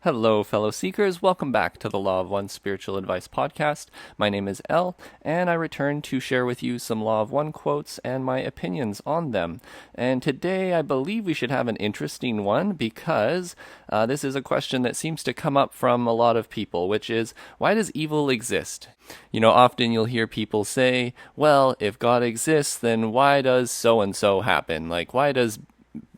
Hello, fellow seekers. Welcome back to the Law of One Spiritual Advice podcast. My name is Elle, and I return to share with you some Law of One quotes and my opinions on them. And today, I believe we should have an interesting one because this is a question that seems to come up from a lot of people, which is, why does evil exist? Often you'll hear people say, well, if God exists, then why does so-and-so happen? Like, why does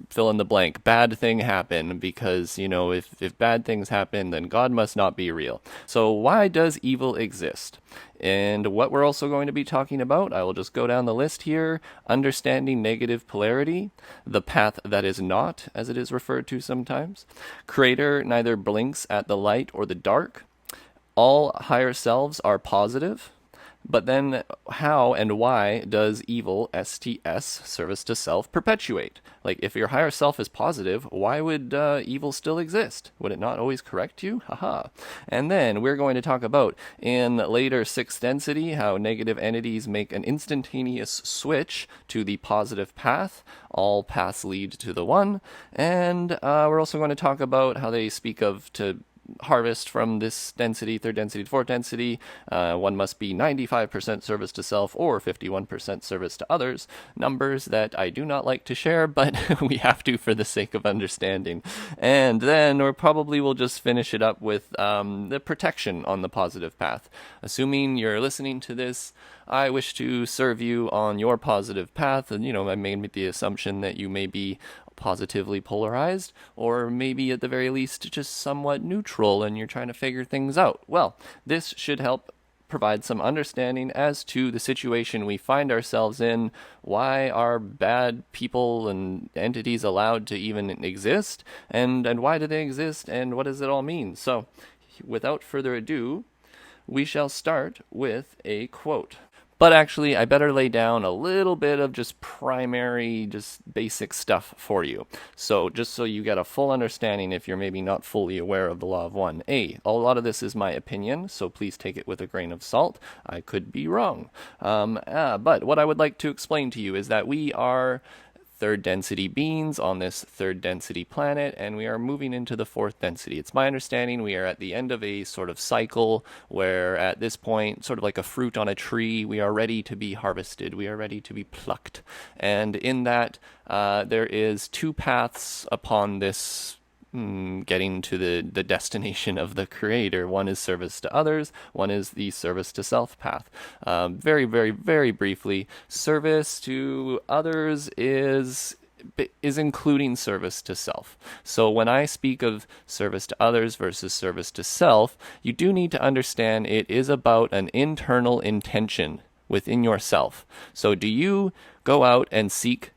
fill in the blank, bad thing happen? Because, if bad things happen, then God must not be real. So why does evil exist? And what we're also going to be talking about, I will just go down the list here: understanding negative polarity, the path that is not, as it is referred to sometimes, Creator neither blinks at the light or the dark, all higher selves are positive. But then how and why does evil, STS, service to self, perpetuate? Like, if your higher self is positive, why would evil still exist? Would it not always correct you? Haha. And then we're going to talk about, in later sixth density, how negative entities make an instantaneous switch to the positive path. All paths lead to the one. And we're also going to talk about how they speak of to harvest from this density, third density to fourth density. One must be 95% service to self or 51% service to others. Numbers that I do not like to share, but we have to for the sake of understanding. And then we'll just finish it up with the protection on the positive path. Assuming you're listening to this, I wish to serve you on your positive path. And, I made the assumption that you may be positively polarized, or maybe at the very least just somewhat neutral and you're trying to figure things out. Well, this should help provide some understanding as to the situation we find ourselves in. Why are bad people and entities allowed to even exist, and why do they exist, and what does it all mean? So, without further ado, we shall start with a quote. But actually, I better lay down a little bit of just primary, just basic stuff for you. So just so you get a full understanding, if you're maybe not fully aware of the Law of One. A lot of this is my opinion, so please take it with a grain of salt. I could be wrong. But what I would like to explain to you is that we are third density beings on this third density planet, and we are moving into the fourth density. It's my understanding we are at the end of a sort of cycle where at this point, sort of like a fruit on a tree, we are ready to be harvested, we are ready to be plucked. And in that, there is two paths upon this getting to the destination of the Creator. One is service to others, one is the service to self path. Very, very, very briefly, service to others is including service to self. So when I speak of service to others versus service to self, you do need to understand it is about an internal intention within yourself. So do you go out and seek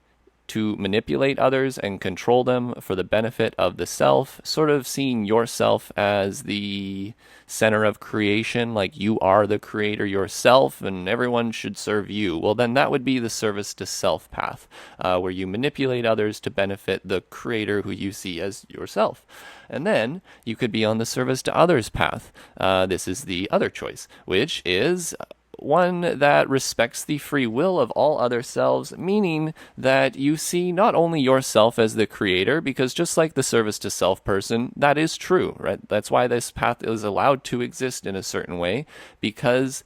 to manipulate others and control them for the benefit of the self, sort of seeing yourself as the center of creation, like you are the creator yourself and everyone should serve you? Well, then that would be the service to self path, where you manipulate others to benefit the creator who you see as yourself. And then you could be on the service to others path. This is the other choice, which is one that respects the free will of all other selves, meaning that you see not only yourself as the creator, because just like the service to self person, that is true, right? That's why this path is allowed to exist in a certain way, because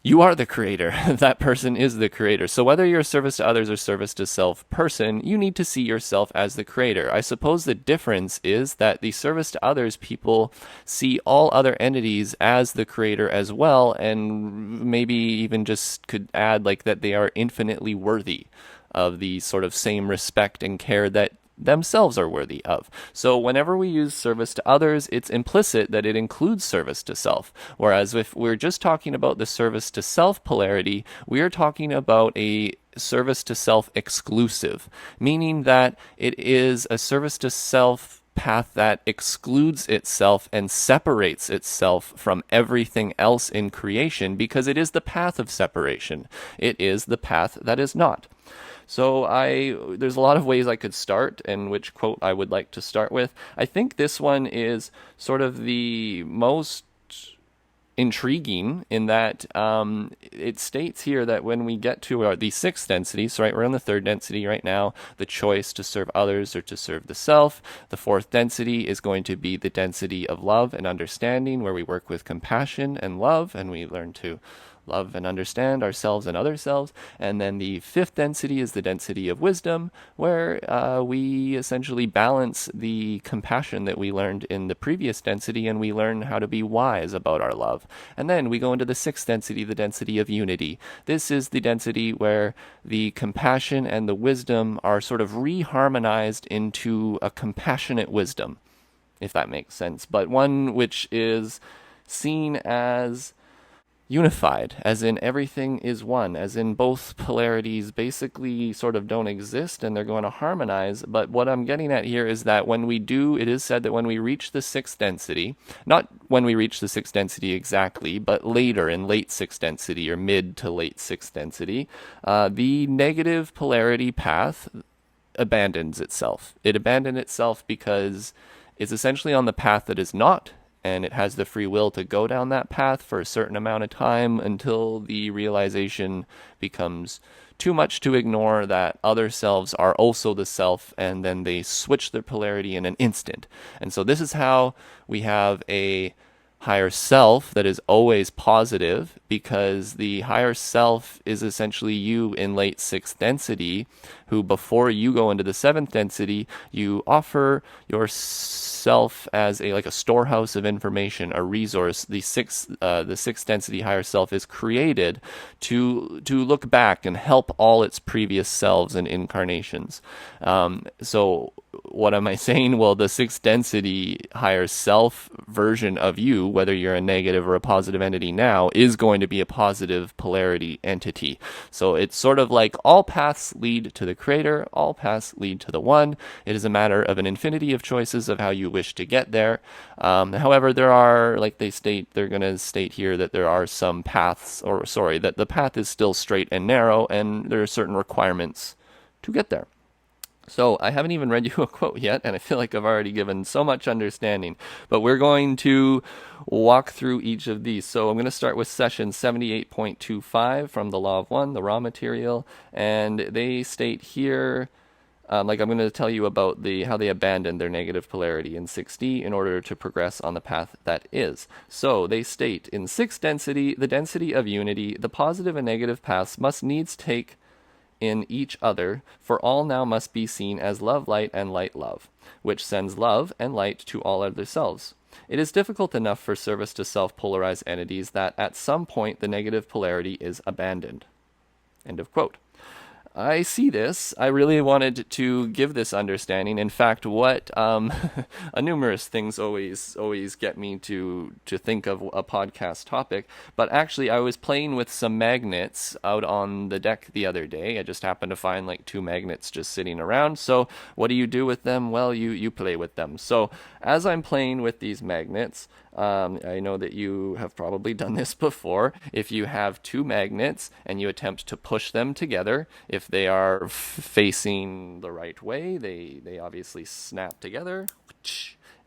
you are the creator. That person is the creator. So whether you're a service to others or service to self person, you need to see yourself as the creator. I suppose the difference is that the service to others people see all other entities as the creator as well, and maybe even just could add like that they are infinitely worthy of the sort of same respect and care that themselves are worthy of. So whenever we use service to others, it's implicit that it includes service to self. Whereas if we're just talking about the service to self polarity, we are talking about a service to self exclusive, meaning that it is a service to self path that excludes itself and separates itself from everything else in creation, because it is the path of separation. It is the path that is not. So there's a lot of ways I could start, and which quote I would like to start with. I think this one is sort of the most intriguing in that it states here that when we get to the sixth density, so right, we're on the third density right now, the choice to serve others or to serve the self. The fourth density is going to be the density of love and understanding, where we work with compassion and love, and we learn to love and understand ourselves and other selves. And then the fifth density is the density of wisdom, where we essentially balance the compassion that we learned in the previous density, and we learn how to be wise about our love. And then we go into the sixth density, the density of unity. This is the density where the compassion and the wisdom are sort of reharmonized into a compassionate wisdom, if that makes sense, but one which is seen as unified, as in everything is one, as in both polarities basically sort of don't exist and they're going to harmonize. But what I'm getting at here is that it is said that when we reach the sixth density, not when we reach the sixth density exactly, but later in late sixth density or mid to late sixth density, the negative polarity path abandons itself. It abandoned itself because it's essentially on the path that is not, and it has the free will to go down that path for a certain amount of time until the realization becomes too much to ignore that other selves are also the self, and then they switch their polarity in an instant. And so this is how we have a higher self that is always positive, because the higher self is essentially you in late sixth density, who before you go into the seventh density, you offer yourself as a storehouse of information, a resource. The sixth density higher self is created to look back and help all its previous selves and incarnations. So what am I saying? Well, the sixth density higher self version of you, whether you're a negative or a positive entity now, is going to be a positive polarity entity. So it's sort of like all paths lead to the creator, all paths lead to the one. It is a matter of an infinity of choices of how you wish to get there. However, there are, they're going to state here that there are some paths, that the path is still straight and narrow, and there are certain requirements to get there. So I haven't even read you a quote yet, and I feel like I've already given so much understanding. But we're going to walk through each of these. So I'm going to start with session 78.25 from the Law of One, the raw material. And they state here, I'm going to tell you about how they abandoned their negative polarity in 6D in order to progress on the path that is. So they state, in 6th density, the density of unity, the positive and negative paths must needs take in each other, for all now must be seen as love light and light love, which sends love and light to all other selves. It is difficult enough for service to self-polarized entities that at some point the negative polarity is abandoned. End of quote. I see this. I really wanted to give this understanding. In fact, what numerous things always get me to think of a podcast topic. But actually, I was playing with some magnets out on the deck the other day. I just happened to find 2 magnets just sitting around. So what do you do with them? Well, you play with them. So as I'm playing with these magnets, I know that you have probably done this before. If you have 2 magnets and you attempt to push them together, if they are facing the right way, they obviously snap together.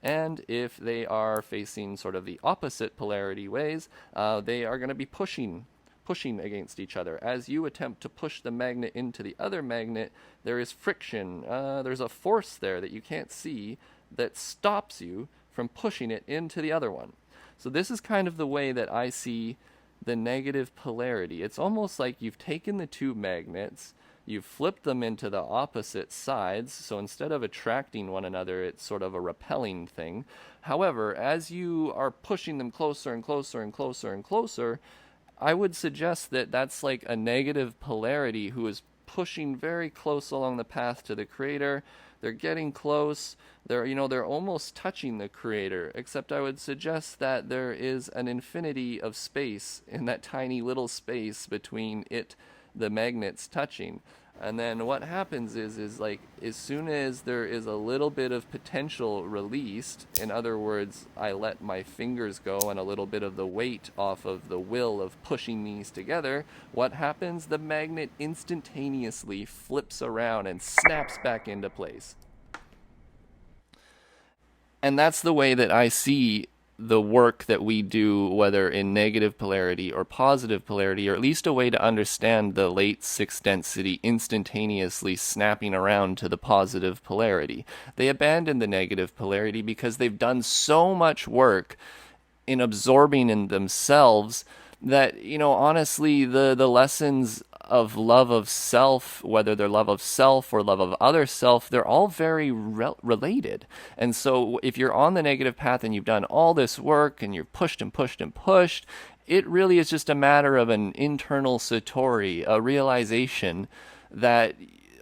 And if they are facing sort of the opposite polarity ways, they are going to be pushing against each other. As you attempt to push the magnet into the other magnet, there is friction. There's a force there that you can't see that stops you from pushing it into the other one. So this is kind of the way that I see the negative polarity. It's almost like you've taken the 2 magnets, you've flipped them into the opposite sides, so instead of attracting one another, it's sort of a repelling thing. However, as you are pushing them closer and closer and closer and closer, I would suggest that that's like a negative polarity who is pushing very close along the path to the creator. They're getting close. They're almost touching the creator, except I would suggest that there is an infinity of space in that tiny little space between the magnets touching. And then what happens is as soon as there is a little bit of potential released, in other words, I let my fingers go and a little bit of the weight off of the will of pushing these together, what happens? The magnet instantaneously flips around and snaps back into place. And that's the way that I see the work that we do, whether in negative polarity or positive polarity, or at least a way to understand the late sixth density instantaneously snapping around to the positive polarity. They abandon the negative polarity because they've done so much work in absorbing in themselves that, honestly, the lessons of love of self, whether they're love of self or love of other self, they're all very related. And so if you're on the negative path and you've done all this work and you're pushed and pushed and pushed, it really is just a matter of an internal satori, a realization that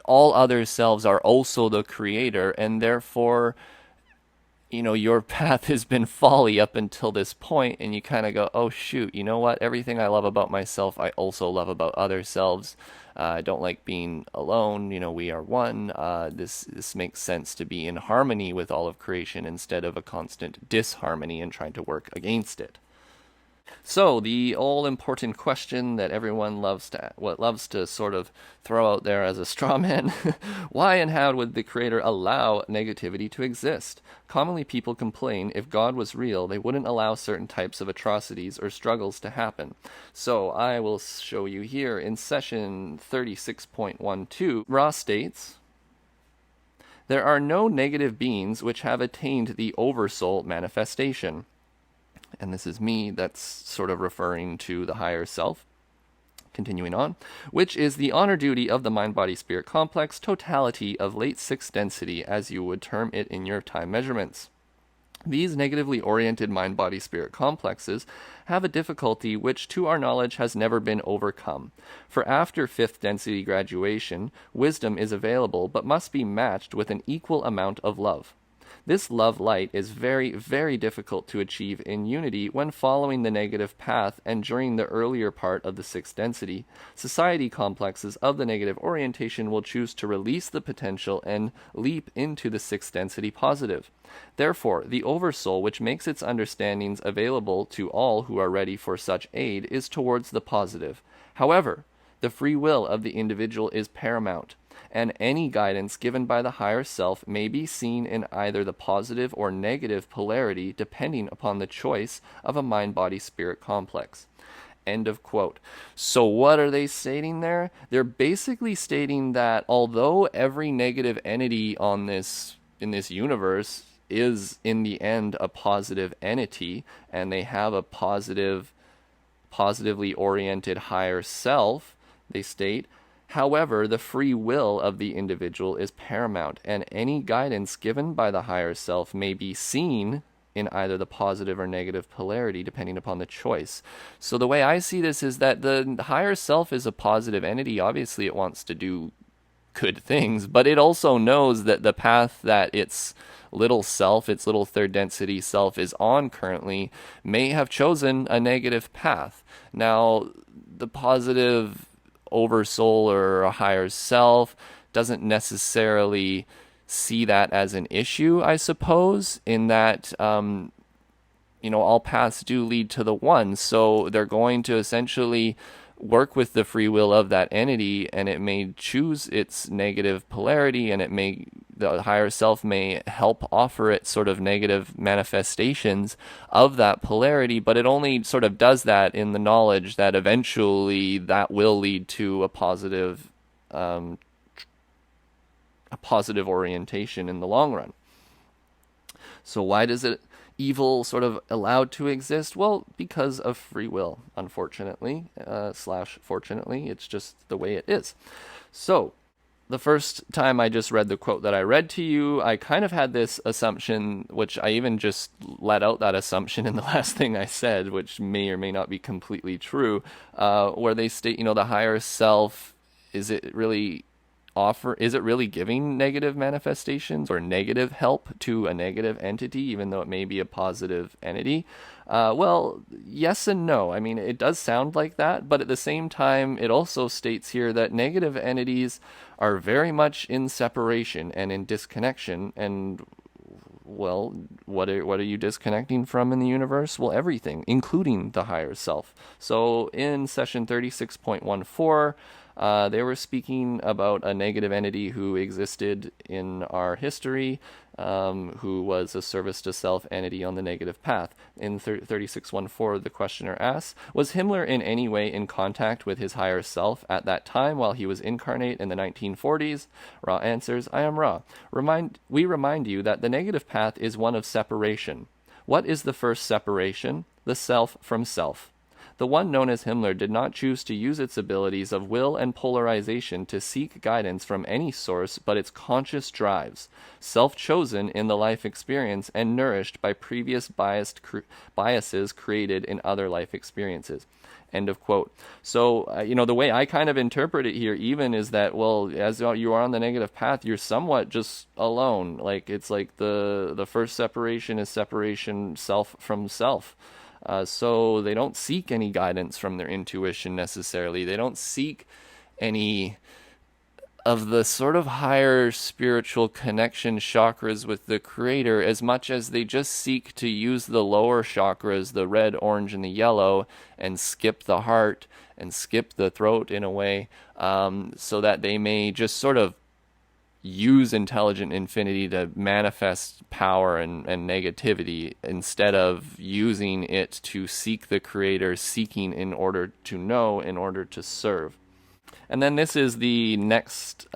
all other selves are also the creator, and therefore your path has been folly up until this point, and you kind of go, oh shoot, you know what? Everything I love about myself, I also love about other selves. I don't like being alone. We are one. This makes sense to be in harmony with all of creation instead of a constant disharmony and trying to work against it. So the all-important question that everyone loves to sort of throw out there as a straw man: why and how would the Creator allow negativity to exist? Commonly, people complain if God was real, they wouldn't allow certain types of atrocities or struggles to happen. So I will show you here in session 36.12. Ra states, there are no negative beings which have attained the oversoul manifestation. And this is me, that's sort of referring to the higher self. Continuing on, which is the honor duty of the mind-body-spirit complex, totality of late sixth density, as you would term it in your time measurements. These negatively oriented mind-body-spirit complexes have a difficulty which, to our knowledge, has never been overcome. For after fifth density graduation, wisdom is available, but must be matched with an equal amount of love. This love light is very, very difficult to achieve in unity when following the negative path and during the earlier part of the sixth density. Society complexes of the negative orientation will choose to release the potential and leap into the sixth density positive. Therefore, the oversoul, which makes its understandings available to all who are ready for such aid, is towards the positive. However, the free will of the individual is paramount, and any guidance given by the higher self may be seen in either the positive or negative polarity depending upon the choice of a mind-body-spirit complex. End of quote. So what are they stating there? They're basically stating that although every negative entity in this universe is in the end a positive entity, and they have a positively oriented higher self, they state, however, the free will of the individual is paramount, and any guidance given by the higher self may be seen in either the positive or negative polarity, depending upon the choice. So the way I see this is that the higher self is a positive entity. Obviously, it wants to do good things, but it also knows that the path that its little self, its little third density self is on currently, may have chosen a negative path. Now, the positive oversoul or a higher self doesn't necessarily see that as an issue, I suppose, in that all paths do lead to the one. So they're going to essentially work with the free will of that entity, and it may choose its negative polarity, and the higher self may help offer it sort of negative manifestations of that polarity, but it only sort of does that in the knowledge that eventually that will lead to a positive orientation in the long run. So why does evil sort of allowed to exist? Well, because of free will, unfortunately, / fortunately. It's just the way it is. So the first time I just read the quote that I read to you, I kind of had this assumption, which I even just let out that assumption in the last thing I said, which may or may not be completely true, where they state, the higher self, is it really giving negative manifestations or negative help to a negative entity, even though it may be a positive entity? Well, yes and no. I mean, it does sound like that, but at the same time, it also states here that negative entities are very much in separation and in disconnection. And, well, what are you disconnecting from in the universe? Well, everything, including the higher self. So in session 36.14, They were speaking about a negative entity who existed in our history, who was a service to self entity on the negative path. In 3614, the questioner asks, was Himmler in any way in contact with his higher self at that time while he was incarnate in the 1940s? Ra answers, I am Ra. We remind you that the negative path is one of separation. What is the first separation? The self from self. The one known as Himmler did not choose to use its abilities of will and polarization to seek guidance from any source but its conscious drives, self-chosen in the life experience and nourished by previous biases created in other life experiences. End of quote. So, the way I kind of interpret it here even is that, well, as you are on the negative path, you're somewhat just alone. Like, it's like the first separation is separation self from self. So they don't seek any guidance from their intuition necessarily. They don't seek any of the sort of higher spiritual connection chakras with the Creator as much as they just seek to use the lower chakras, the red, orange, and the yellow, and skip the heart and skip the throat in a way, so that they may just sort of use intelligent infinity to manifest power and negativity instead of using it to seek the Creator, seeking in order to know, in order to serve. And then this is the next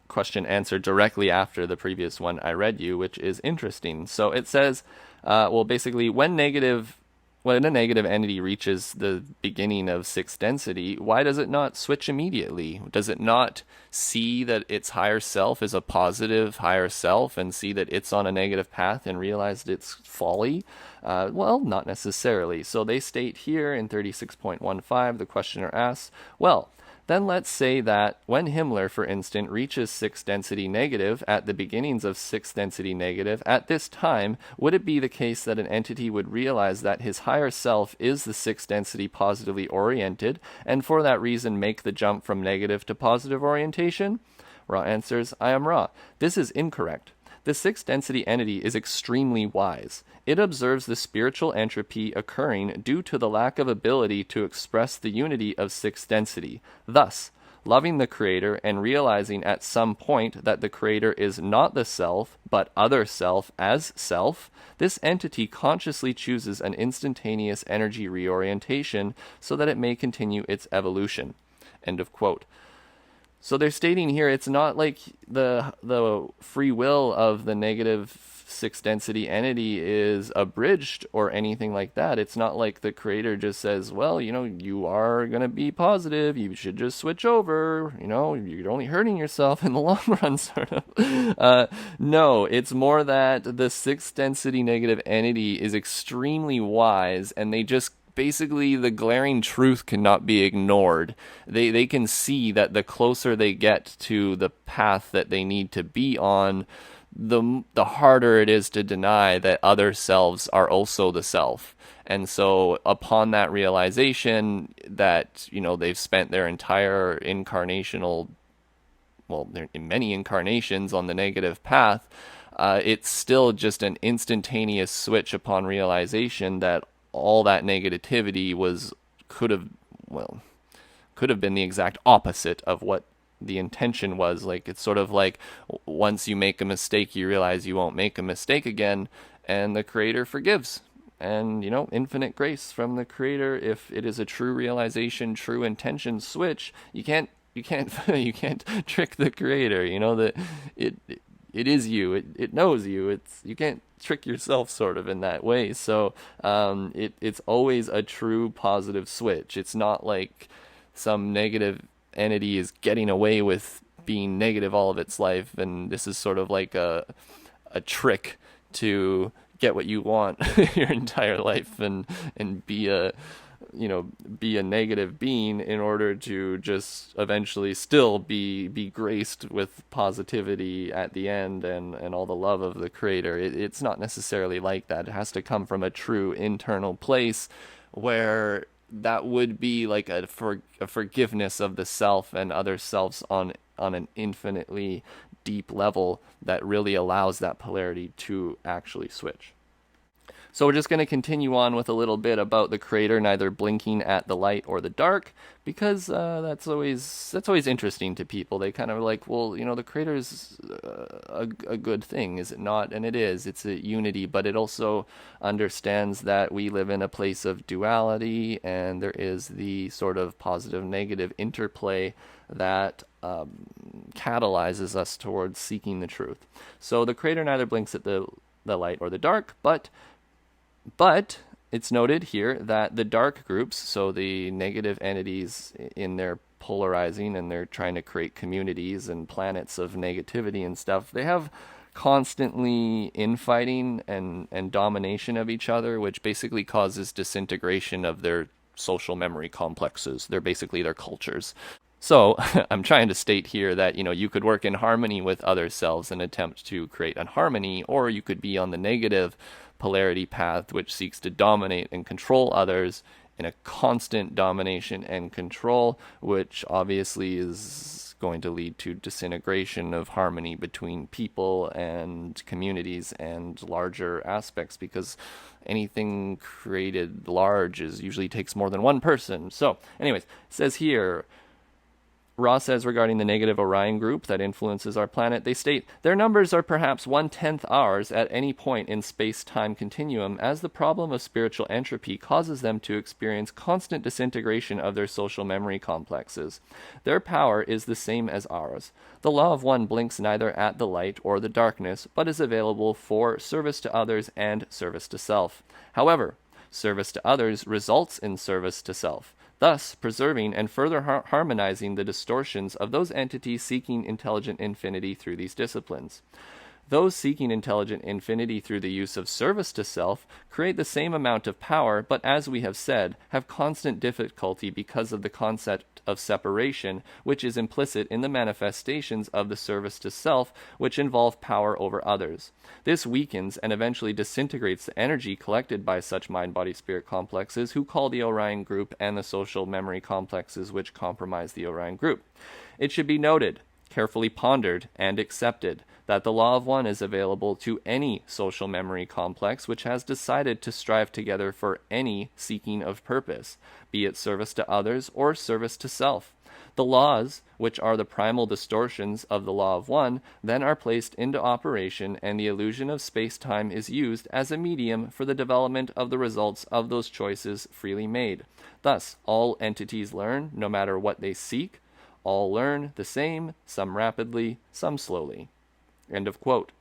question answered directly after the previous one I read you, which is interesting. So it says, basically, when a negative entity reaches the beginning of sixth density, why does it not switch immediately? Does it not see that its higher self is a positive higher self and see that it's on a negative path and realize its folly? Well, not necessarily. So they state here in 36.15, the questioner asks, well, then let's say that when Himmler, for instance, reaches sixth density negative at the beginnings of sixth density negative, at this time, would it be the case that an entity would realize that his higher self is the sixth density positively oriented, and for that reason make the jump from negative to positive orientation? Ra answers, I am Ra. This is incorrect. The sixth density entity is extremely wise. It observes the spiritual entropy occurring due to the lack of ability to express the unity of sixth density. Thus, loving the Creator and realizing at some point that the Creator is not the self, but other self as self, this entity consciously chooses an instantaneous energy reorientation so that it may continue its evolution. End of quote. So they're stating here it's not like the free will of the negative sixth density entity is abridged or anything like that. It's not like the Creator just says, well, you are going to be positive, you should just switch over, you're only hurting yourself in the long run, sort of. No, it's more that the sixth density negative entity is extremely wise, and they just basically, the glaring truth cannot be ignored. They can see that the closer they get to the path that they need to be on, the harder it is to deny that other selves are also the self. And so upon that realization that, they've spent their entire many incarnations on the negative path, it's still just an instantaneous switch upon realization that all that negativity could have been the exact opposite of what the intention was. Like, it's sort of like once you make a mistake, you realize you won't make a mistake again, and the Creator forgives. And, infinite grace from the Creator. If it is a true realization, true intention switch, you can't trick the Creator. That it is you. It knows you. You can't trick yourself sort of in that way. So it's always a true positive switch. It's not like some negative entity is getting away with being negative all of its life, and this is sort of like a trick to get what you want your entire life and be a negative being in order to just eventually still be graced with positivity at the end and all the love of the Creator. It's not necessarily like that. It has to come from a true internal place where that would be like a forgiveness of the self and other selves on an infinitely deep level that really allows that polarity to actually switch. So we're just going to continue on with a little bit about the creator neither blinking at the light or the dark, because that's always interesting to people. They kind of like, well, the creator is a good thing, is it not? And it is. It's a unity, but it also understands that we live in a place of duality, and there is the sort of positive negative interplay that catalyzes us towards seeking the truth. So the creator neither blinks at the light or the dark, but it's noted here that the dark groups, so the negative entities in their polarizing and they're trying to create communities and planets of negativity and stuff, they have constantly infighting and domination of each other, which basically causes disintegration of their social memory complexes. They're basically their cultures. So I'm trying to state here that you could work in harmony with other selves and attempt to create unharmony, or you could be on the negative polarity path, which seeks to dominate and control others in a constant domination and control, which obviously is going to lead to disintegration of harmony between people and communities and larger aspects, because anything created large usually takes more than one person. So anyways, it says here, Ross says regarding the negative Orion group that influences our planet, they state, their numbers are perhaps 1/10 ours at any point in space-time continuum, as the problem of spiritual entropy causes them to experience constant disintegration of their social memory complexes. Their power is the same as ours. The law of one blinks neither at the light or the darkness, but is available for service to others and service to self. However, service to others results in service to self, thus preserving and further harmonizing the distortions of those entities seeking intelligent infinity through these disciplines. Those seeking intelligent infinity through the use of service to self create the same amount of power, but as we have said, have constant difficulty because of the concept of separation, which is implicit in the manifestations of the service to self, which involve power over others. This weakens and eventually disintegrates the energy collected by such mind-body-spirit complexes, who call the Orion group, and the social memory complexes which compromise the Orion group. It should be noted, carefully pondered, and accepted, that the law of one is available to any social memory complex which has decided to strive together for any seeking of purpose, be it service to others or service to self. The laws, which are the primal distortions of the law of one, then are placed into operation, and the illusion of space-time is used as a medium for the development of the results of those choices freely made. Thus, all entities learn, no matter what they seek. All learn the same, some rapidly, some slowly. End of quote.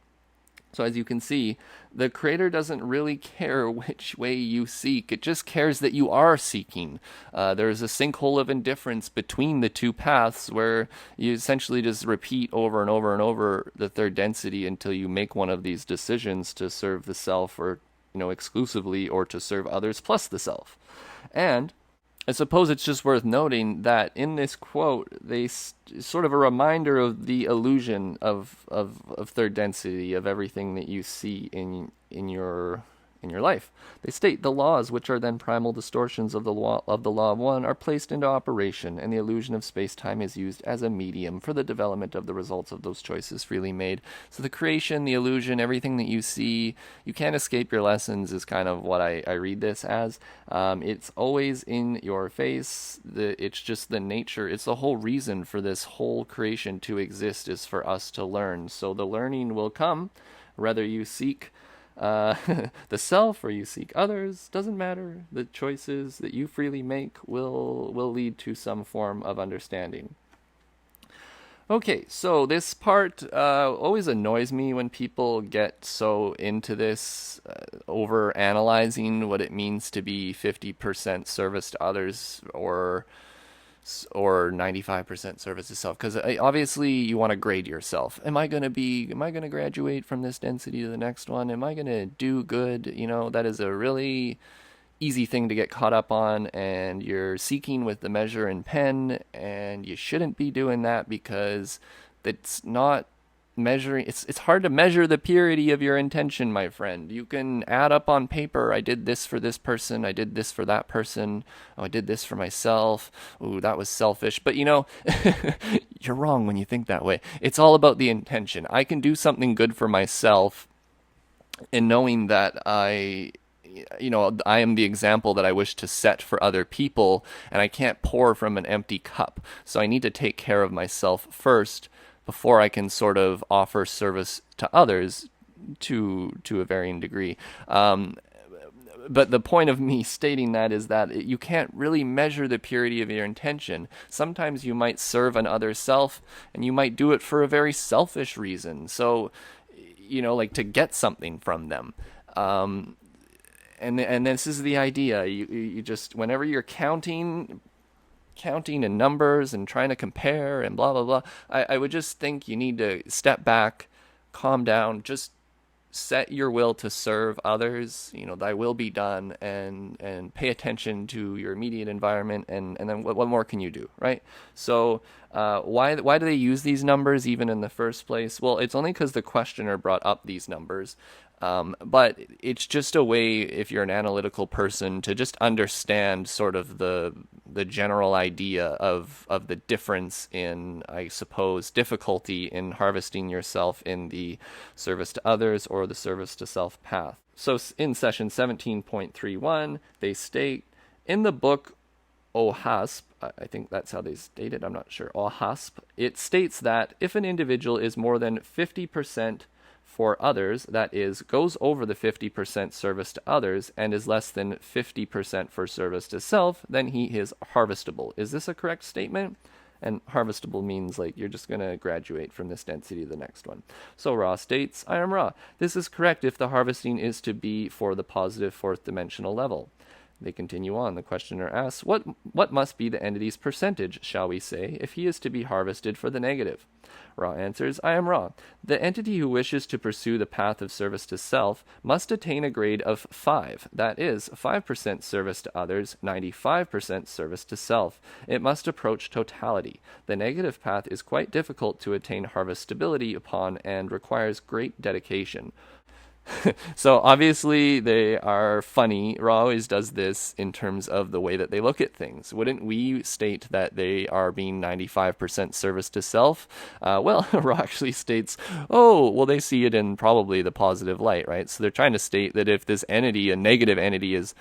So as you can see, the creator doesn't really care which way you seek. It just cares that you are seeking. There's a sinkhole of indifference between the two paths where you essentially just repeat over and over and over the third density until you make one of these decisions to serve the self, or exclusively, or to serve others plus the self. And I suppose it's just worth noting that in this quote, they sort of a reminder of the illusion of third density, of everything that you see in your life. They state the laws, which are then primal distortions of the law of one, are placed into operation, and the illusion of space-time is used as a medium for the development of the results of those choices freely made. So the creation, the illusion, everything that you see, you can't escape your lessons, is kind of what I read this as. It's always in your face. It's just the nature. It's the whole reason for this whole creation to exist, is for us to learn. So the learning will come, whether you seek the self or you seek others, doesn't matter. The choices that you freely make will lead to some form of understanding. Okay, so this part always annoys me when people get so into this, over analyzing what it means to be 50% service to others or 95% service to self, because obviously you want to grade yourself. Am I going to graduate from this density to the next one? Am I going to do good? That is a really easy thing to get caught up on, and you're seeking with the measure and pen, and you shouldn't be doing that, because it's not measuring. It's hard to measure the purity of your intention, my friend. You can add up on paper, I did this for this person, I did this for that person, oh, I did this for myself, ooh, that was selfish. But you're wrong when you think that way. It's all about the intention. I can do something good for myself and knowing that I am the example that I wish to set for other people, and I can't pour from an empty cup. So I need to take care of myself first before I can sort of offer service to others to a varying degree. But the point of me stating that is that you can't really measure the purity of your intention. Sometimes you might serve an other self, and you might do it for a very selfish reason. So, like to get something from them. And this is the idea. You just, whenever you're counting in numbers and trying to compare and blah blah blah, I would just think you need to step back, calm down, just set your will to serve others, thy will be done, and pay attention to your immediate environment, and then what more can you do, right? So why do they use these numbers even in the first place? Well, it's only because the questioner brought up these numbers. But it's just a way, if you're an analytical person, to just understand sort of the general idea of the difference in, I suppose, difficulty in harvesting yourself in the service to others or the service to self path. So in session 17.31, they state, in the book OHASP, I think that's how they state it, I'm not sure, OHASP, it states that if an individual is more than 50% for others, that is, goes over the 50% service to others and is less than 50% for service to self, then he is harvestable. Is this a correct statement? And harvestable means like you're just going to graduate from this density to the next one. So Ra states, I am Ra. This is correct if the harvesting is to be for the positive fourth dimensional level. They continue on. The questioner asks, what must be the entity's percentage, shall we say, if he is to be harvested for the negative? Ra answers, I am Ra. The entity who wishes to pursue the path of service to self must attain a grade of 5, that is, 5% service to others, 95% service to self. It must approach totality. The negative path is quite difficult to attain harvestability upon and requires great dedication. So obviously they are funny. Ra always does this in terms of the way that they look at things. Wouldn't we state that they are being 95% service to self? Well, Ra actually states, oh, well, they see it in probably the positive light, right? So they're trying to state that if this entity, a negative entity, is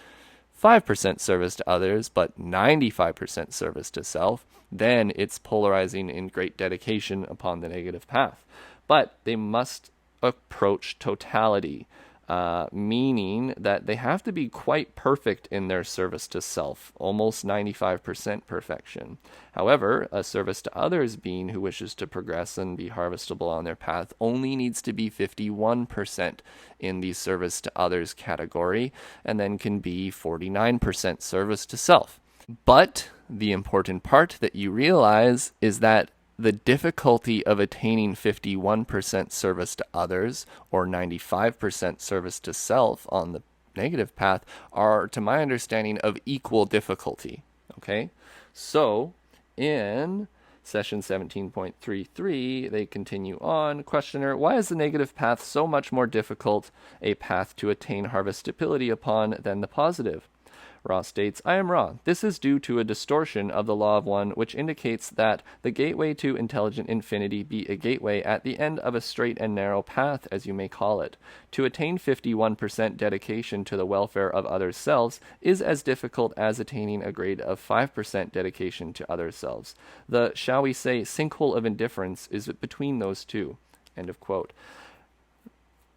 5% service to others, but 95% service to self, then it's polarizing in great dedication upon the negative path. But they must approach totality, meaning that they have to be quite perfect in their service to self, almost 95% perfection. However, a service to others being who wishes to progress and be harvestable on their path only needs to be 51% in the service to others category, and then can be 49% service to self. But the important part that you realize is that the difficulty of attaining 51% service to others or 95% service to self on the negative path are, to my understanding, of equal difficulty. Okay? So, in session 17.33, they continue on. Questioner, why is the negative path so much more difficult a path to attain harvestability upon than the positive? Ra states, I am Ra. This is due to a distortion of the law of one, which indicates that the gateway to intelligent infinity be a gateway at the end of a straight and narrow path, as you may call it. To attain 51% dedication to the welfare of other selves is as difficult as attaining a grade of 5% dedication to other selves. The, shall we say, sinkhole of indifference is between those two. End of quote.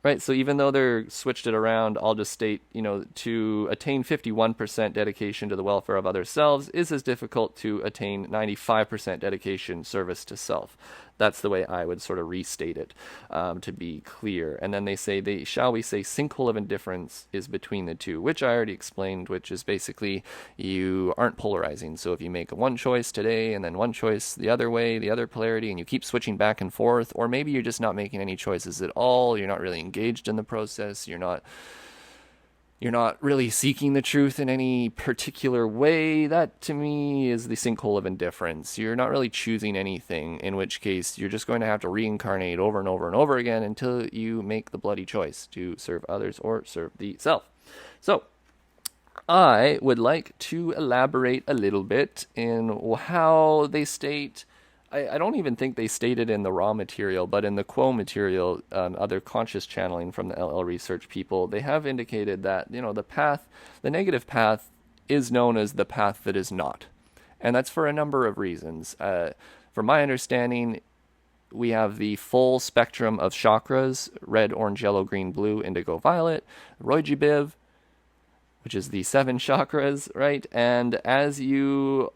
Right, so even though they're switched it around, I'll just state, to attain 51% dedication to the welfare of other selves is as difficult to attain 95% dedication service to self. That's the way I would sort of restate it, to be clear. And then they say, shall we say, sinkhole of indifference is between the two, which I already explained, which is basically you aren't polarizing. So if you make one choice today and then one choice the other way, the other polarity, and you keep switching back and forth, or maybe you're just not making any choices at all, you're not really engaged in the process, you're not really seeking the truth in any particular way, that to me is the sinkhole of indifference. You're not really choosing anything, in which case you're just going to have to reincarnate over and over and over again until you make the bloody choice to serve others or serve the self. So, I would like to elaborate a little bit in how they state I don't even think they stated in the raw material, but in the quo material, other conscious channeling from the LL research people, they have indicated that, the negative path is known as the path that is not. And that's for a number of reasons. From my understanding, we have the full spectrum of chakras: red, orange, yellow, green, blue, indigo, violet, Roijibiv, which is the 7 chakras, right? And as you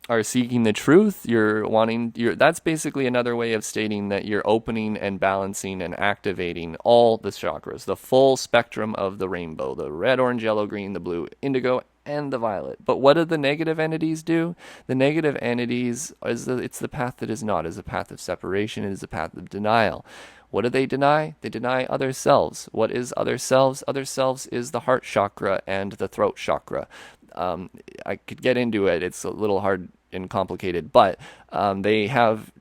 are seeking the truth, that's basically another way of stating that you're opening and balancing and activating all the chakras, the full spectrum of the rainbow: the red, orange, yellow, green, the blue, indigo, and the violet. But what do the negative entities do? The negative entities, it's the path that is not, is a path of separation, it is a path of denial. What do they deny? They deny other selves. What is other selves? Other selves is the heart chakra and the throat chakra. I could get into it. It's a little hard and complicated, but they have,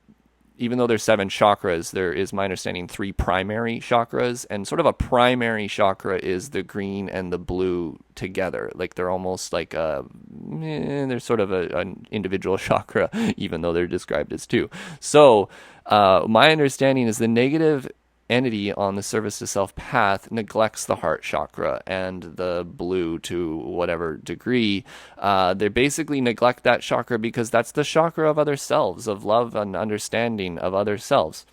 even though there's 7 chakras, there is, my understanding, 3 primary chakras, and sort of a primary chakra is the green and the blue together. Like they're almost like they're sort of an individual chakra, even though they're described as 2. So my understanding is the negative entity on the service to self path neglects the heart chakra and the blue to whatever degree. They basically neglect that chakra because that's the chakra of other selves, of love and understanding of other selves.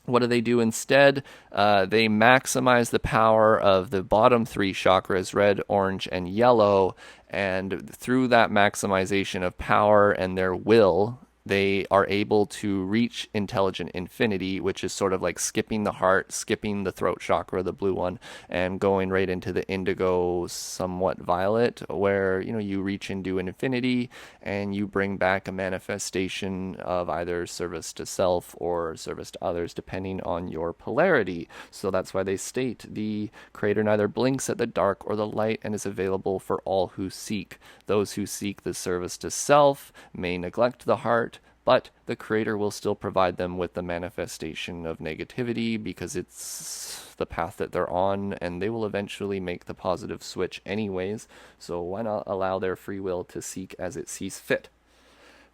What do they do instead? They maximize the power of the bottom 3 chakras, red, orange, and yellow, and through that maximization of power and their will, they are able to reach intelligent infinity, which is sort of like skipping the heart, skipping the throat chakra, the blue one, and going right into the indigo, somewhat violet, where, you reach into an infinity and you bring back a manifestation of either service to self or service to others, depending on your polarity. So that's why they state the creator neither blinks at the dark or the light and is available for all who seek. Those who seek the service to self may neglect the heart, but the creator will still provide them with the manifestation of negativity because it's the path that they're on, and they will eventually make the positive switch anyways. So why not allow their free will to seek as it sees fit?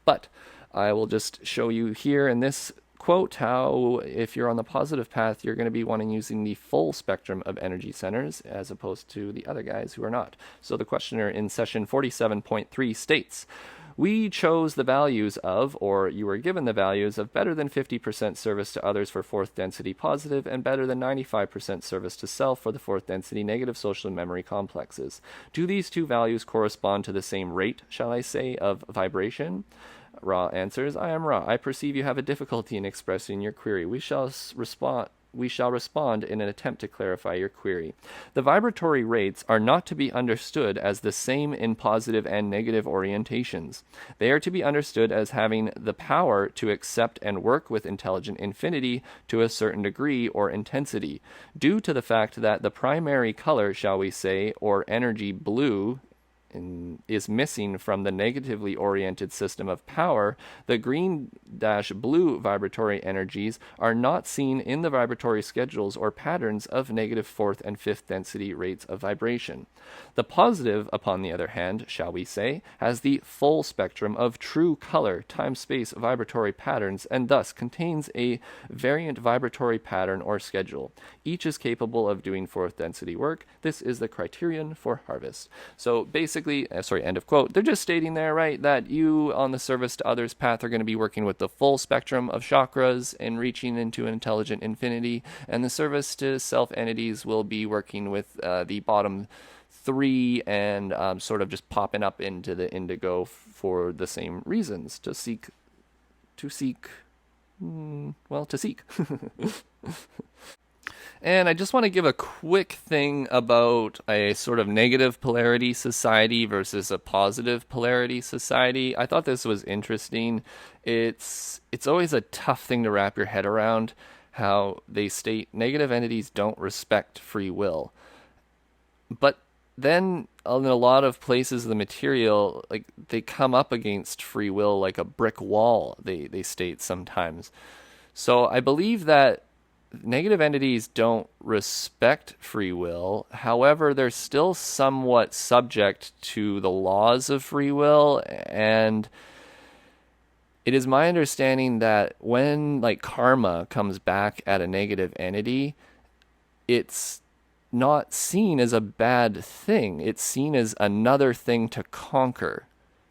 But I will just show you here in this quote how, if you're on the positive path, you're going to be wanting using the full spectrum of energy centers as opposed to the other guys who are not. So the questioner in session 47.3 states, we chose the values of, or you were given the values of, better than 50% service to others for 4th density positive and better than 95% service to self for the 4th density negative social and memory complexes. Do these 2 values correspond to the same rate, shall I say, of vibration? Ra answers, I am Ra. I perceive you have a difficulty in expressing your query. We shall respond in an attempt to clarify your query. The vibratory rates are not to be understood as the same in positive and negative orientations. They are to be understood as having the power to accept and work with intelligent infinity to a certain degree or intensity, due to the fact that the primary color, shall we say, or energy blue, is missing from the negatively oriented system of power. The green-blue vibratory energies are not seen in the vibratory schedules or patterns of negative 4th and 5th density rates of vibration. The positive, upon the other hand, shall we say, has the full spectrum of true color, time-space vibratory patterns, and thus contains a variant vibratory pattern or schedule. Each is capable of doing 4th density work. This is the criterion for harvest. So basically, end of quote. They're just stating there, right, that you on the service to others path are going to be working with the full spectrum of chakras and reaching into an intelligent infinity, and the service to self entities will be working with the bottom 3 and sort of just popping up into the indigo for the same reasons, to seek. And I just want to give a quick thing about a sort of negative polarity society versus a positive polarity society. I thought this was interesting. It's always a tough thing to wrap your head around, how they state negative entities don't respect free will. But then in a lot of places of the material, like, they come up against free will like a brick wall, they state sometimes. So I believe that negative entities don't respect free will. However, they're still somewhat subject to the laws of free will, and it is my understanding that when like karma comes back at a negative entity, it's not seen as a bad thing. It's seen as another thing to conquer.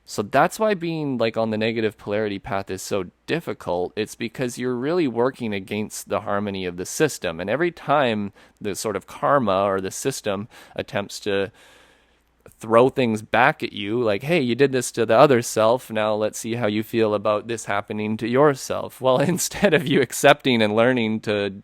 So that's why being like on the negative polarity path is so difficult. It's because you're really working against the harmony of the system. And every time the sort of karma or the system attempts to throw things back at you, like, hey, you did this to the other self, now let's see how you feel about this happening to yourself. Well, instead of you accepting and learning to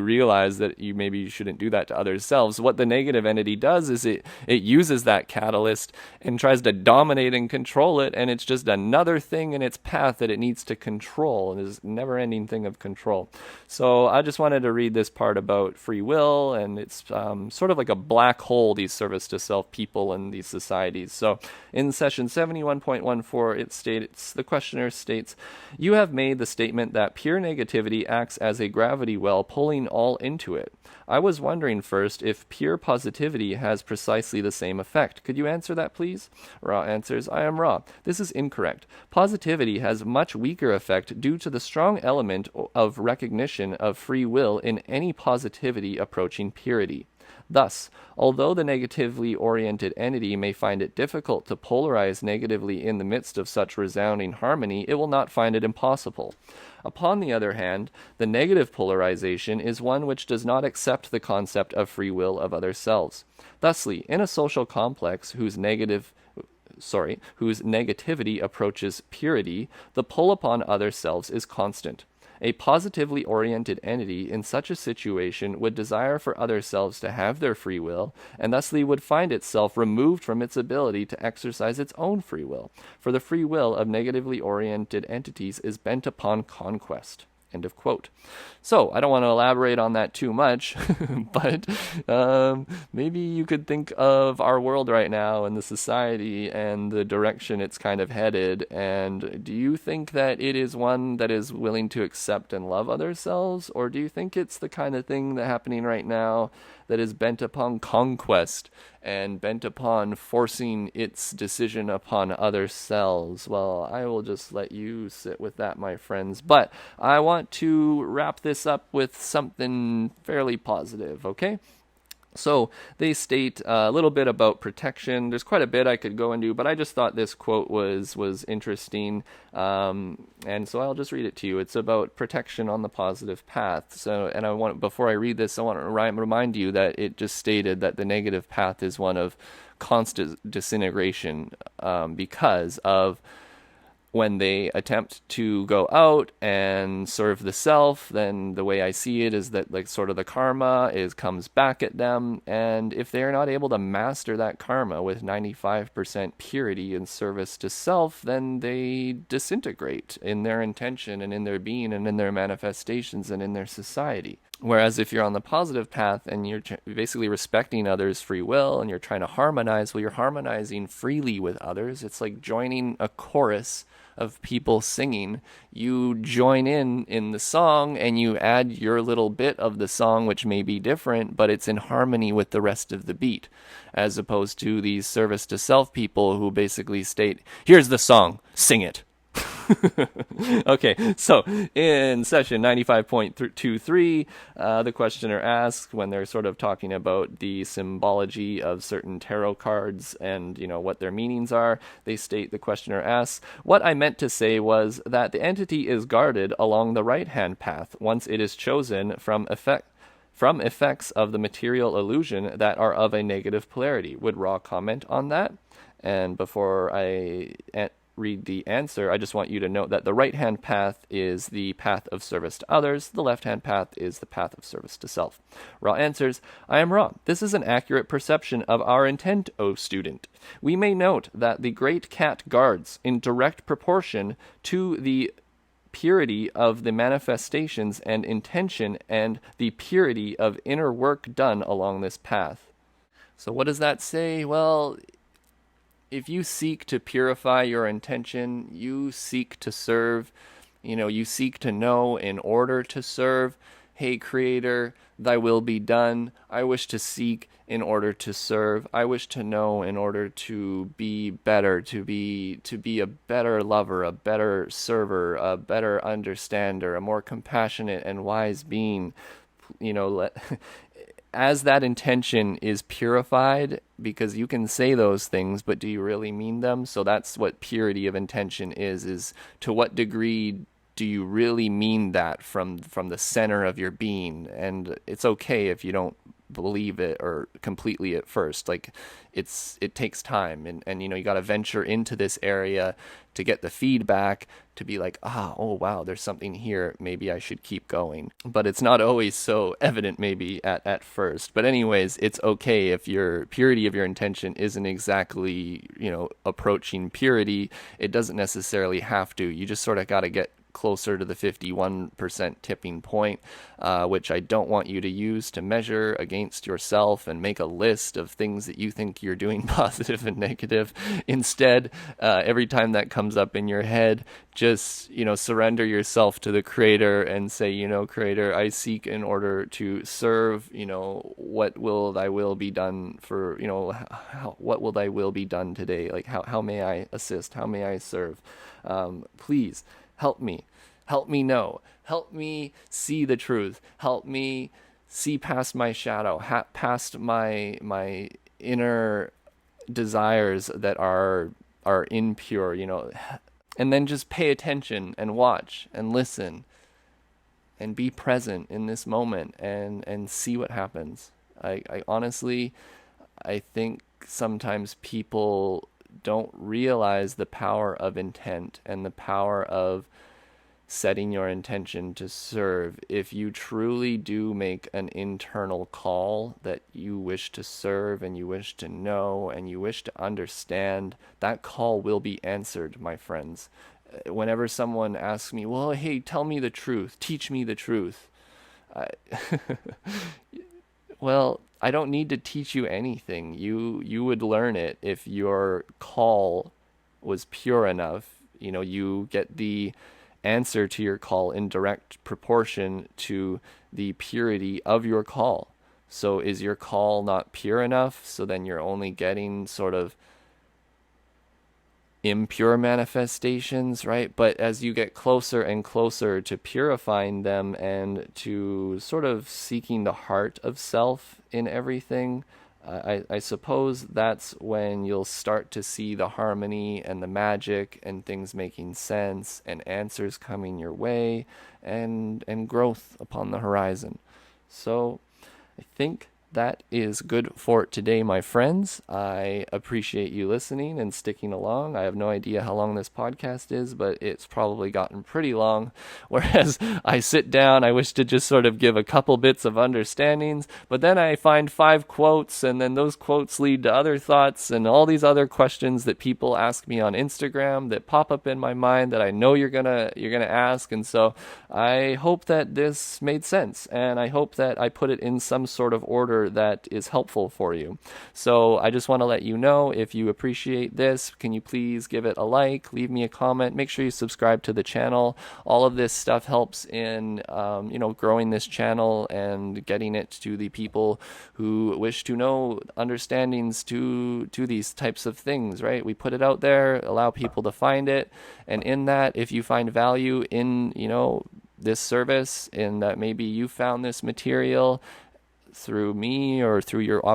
realize that you shouldn't do that to other selves, what the negative entity does is it uses that catalyst and tries to dominate and control it, and it's just another thing in its path that it needs to control. It is a never-ending thing of control. So I just wanted to read this part about free will, and it's sort of like a black hole, these service to self people and these societies. So in session 71.14, it states, the questioner states, you have made the statement that pure negativity acts as a gravity well, pulling all into it. I was wondering first if pure positivity has precisely the same effect. Could you answer that, please? Ra answers, I am Ra. This is incorrect. Positivity has much weaker effect due to the strong element of recognition of free will in any positivity approaching purity. Thus, although the negatively oriented entity may find it difficult to polarize negatively in the midst of such resounding harmony, it will not find it impossible. Upon the other hand, the negative polarization is one which does not accept the concept of free will of other selves. Thusly, in a social complex whose negativity approaches purity, the pull upon other selves is constant. A positively oriented entity in such a situation would desire for other selves to have their free will, and thusly would find itself removed from its ability to exercise its own free will, for the free will of negatively oriented entities is bent upon conquest. End of quote. So, I don't want to elaborate on that too much, but maybe you could think of our world right now and the society and the direction it's kind of headed, and do you think that it is one that is willing to accept and love other selves, or do you think it's the kind of thing that's happening right now that is bent upon conquest and bent upon forcing its decision upon other selves? Well, I will just let you sit with that, my friends. But I want to wrap this up with something fairly positive, okay? So they state a little bit about protection. There's quite a bit I could go into, but I just thought this quote was interesting, and so I'll just read it to you. It's about protection on the positive path. So, and before I read this, I want to remind you that it just stated that the negative path is one of constant disintegration, because of when they attempt to go out and serve the self, then the way I see it is that like sort of the karma comes back at them, and if they're not able to master that karma with 95% purity in service to self, then they disintegrate in their intention and in their being and in their manifestations and in their society. Whereas if you're on the positive path and you're basically respecting others' free will and you're trying to harmonize, well, you're harmonizing freely with others. It's like joining a chorus of people singing. You join in the song and you add your little bit of the song, which may be different, but it's in harmony with the rest of the beat, as opposed to these service to self people who basically state, here's the song, sing it. Okay, so in session 95.23, the questioner asks, when they're sort of talking about the symbology of certain tarot cards and, what their meanings are, they state, the questioner asks, what I meant to say was that the entity is guarded along the right-hand path once it is chosen from effects of the material illusion that are of a negative polarity. Would Ra comment on that? And before I read the answer, I just want you to note that the right-hand path is the path of service to others, the left-hand path is the path of service to self. Ra answers, I am Ra. This is an accurate perception of our intent, O student. We may note that the great cat guards in direct proportion to the purity of the manifestations and intention and the purity of inner work done along this path. So what does that say? Well, if you seek to purify your intention, you seek to serve, you seek to know in order to serve, hey, Creator, thy will be done. I wish to seek in order to serve. I wish to know in order to be better, to be a better lover, a better server, a better understander, a more compassionate and wise being. As that intention is purified, because you can say those things, but do you really mean them? So that's what purity of intention is to what degree do you really mean that from the center of your being? And it's okay if you don't believe it or completely at first. Like it takes time, and you got to venture into this area to get the feedback, to be like, oh wow, there's something here, maybe I should keep going. But it's not always so evident maybe at first. But anyways, it's okay if your purity of your intention isn't exactly approaching purity. It doesn't necessarily have to. You just sort of got to get closer to the 51% tipping point, which I don't want you to use to measure against yourself and make a list of things that you think you're doing positive and negative. Instead, every time that comes up in your head, just surrender yourself to the Creator and say, Creator, I seek in order to serve. What will thy will be done for, what will thy will be done today? Like how may I assist? How may I serve? Please help me know, help me see the truth, help me see past my shadow, past my inner desires that are impure, and then just pay attention and watch and listen and be present in this moment and see what happens. I honestly, I think sometimes people don't realize the power of intent and the power of setting your intention to serve. If you truly do make an internal call that you wish to serve and you wish to know and you wish to understand, that call will be answered, my friends. Whenever someone asks me, well, hey, tell me the truth, teach me the truth. Well, I don't need to teach you anything. You would learn it if your call was pure enough. You get the answer to your call in direct proportion to the purity of your call. So is your call not pure enough? So then you're only getting sort of impure manifestations, right? But as you get closer and closer to purifying them and to sort of seeking the heart of self in everything, I suppose that's when you'll start to see the harmony and the magic and things making sense and answers coming your way and growth upon the horizon. So I think that is good for today, my friends. I appreciate you listening and sticking along. I have no idea how long this podcast is, but it's probably gotten pretty long. Whereas I sit down, I wish to just sort of give a couple bits of understandings, but then I find 5 quotes, and then those quotes lead to other thoughts and all these other questions that people ask me on Instagram that pop up in my mind that I know you're gonna ask. And so I hope that this made sense, and I hope that I put it in some sort of order that is helpful for you. So I just want to let you know, if you appreciate this, can you please give it a like, leave me a comment, make sure you subscribe to the channel. All of this stuff helps in growing this channel and getting it to the people who wish to know understandings to these types of things, right? We put it out there, allow people to find it, and in that, if you find value in this service, in that maybe you found this material through me or through your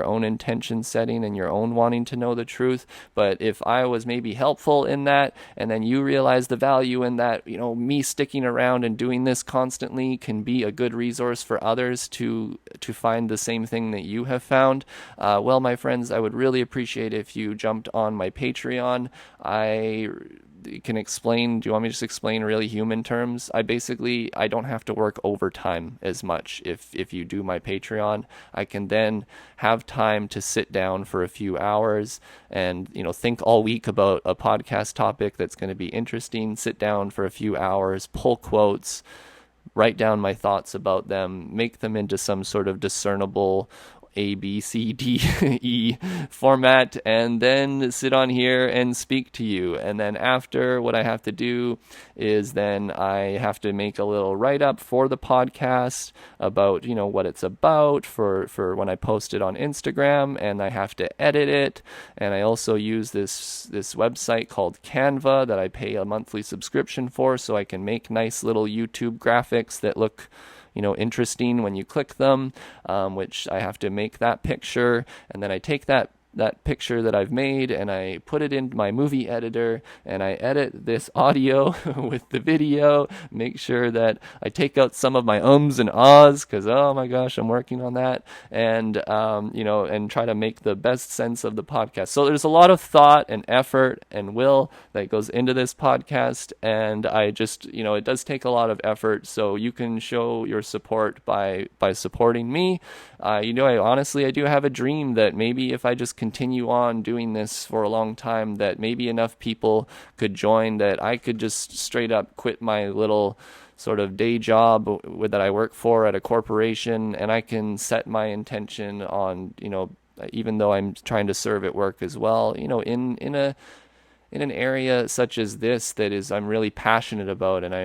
own intention setting and your own wanting to know the truth. But if I was maybe helpful in that, and then you realize the value in that, me sticking around and doing this constantly can be a good resource for others to find the same thing that you have found. Well, my friends, I would really appreciate if you jumped on my Patreon. Do you want me to just explain really human terms? I don't have to work overtime as much. If you do my Patreon, I can then have time to sit down for a few hours and, think all week about a podcast topic that's going to be interesting, sit down for a few hours, pull quotes, write down my thoughts about them, make them into some sort of discernible A, B, C, D, E format, and then sit on here and speak to you. And then after, what I have to do is then I have to make a little write-up for the podcast about, what it's about for when I post it on Instagram, and I have to edit it. And I also use this website called Canva that I pay a monthly subscription for, so I can make nice little YouTube graphics that look interesting when you click them, which I have to make that picture, and then I take that picture that I've made and I put it in my movie editor and I edit this audio with the video, make sure that I take out some of my ums and ahs, because oh my gosh, I'm working on that, and and try to make the best sense of the podcast. So there's a lot of thought and effort and will that goes into this podcast, and I just, it does take a lot of effort, so you can show your support by supporting me. I do have a dream that maybe if I just continue on doing this for a long time, that maybe enough people could join that I could just straight up quit my little sort of day job that I work for at a corporation, and I can set my intention on, even though I'm trying to serve at work as well, in an area such as this that is I'm really passionate about, and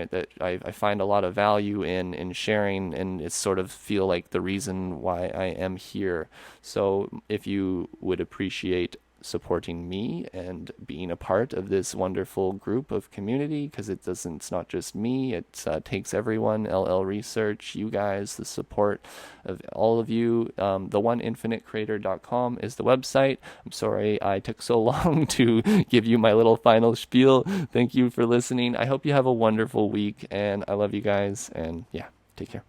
I find a lot of value in sharing, and it's sort of feel like the reason why I am here. So if you would appreciate supporting me and being a part of this wonderful group of community, because it's not just me, it takes everyone, LL Research, you guys, the support of all of you. theoneinfinitecreator.com is the website. I'm sorry I took so long to give you my little final spiel. Thank you for listening. I hope you have a wonderful week, and I love you guys, and yeah, take care.